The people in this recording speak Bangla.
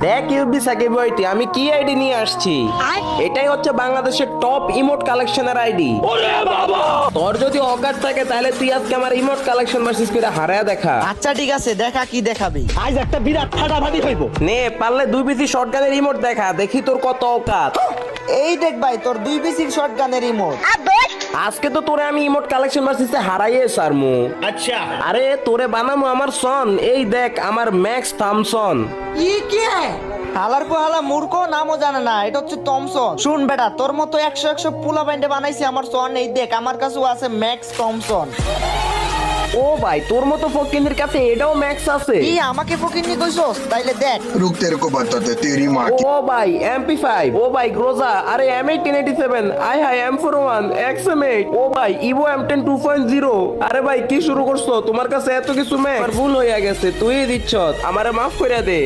দেখ ইউবি সাকিব ভাইটি আমি কি আইডি নিয়ে আসছি। এটাই হচ্ছে বাংলাদেশের টপ ইমোট কালেকশনের আইডি। তোর যদি অকাত থাকে তাহলে তুই আজকে আমার ইমোট কালেকশন ভার্সেস করে হারায়া দেখা। আচ্ছা ঠিক আছে, দেখা কি দেখাবি? আজ একটা বিরাট ফাটাফাটি হইব। নে পারলে 2 পিসি শটগানের ইমোট দেখা, দেখি তোর কত অকাত। এই দেখ ভাই, তোর 2 পিসির শটগানের রিমোট। আজকে তো তোরে আমি ইমোট কালেকশন ভার্সেসে হারাইয়ে সারমু। আচ্ছা আরে তোরে বানামু আমার সন, এই দেখ আমার ম্যাক্স থমসন। হালার পর হালা মূর্খ, নামও জানে না, এটা হচ্ছে টমসন। শুন বেটা, তোর মতো 100 পোলা প্যান্টে বানাইছি আমার সন। এই দেখ আমার কাছেও আছে ম্যাক্স টমসন। ও ভাই তোর মতো ফকিনের কাছে এটাও ম্যাক্স আছে। কি আমাকে ফকিন্নি কইছস? তাইলে দেখ। रुक तेरे को बताते तेरी माँ की। ও ভাই MP5, ও ভাই গ্রোজা, আরে M1887, I high M41 XM8, ও ভাই ইভো M10 2.0। আরে ভাই কি শুরু করছো? তোমার কাছে এত কিছু ম্যাক্স? আমার ভুল হইয়া গেছে, তুই দিচ্ছ, আমারে মাফ কইরা দে।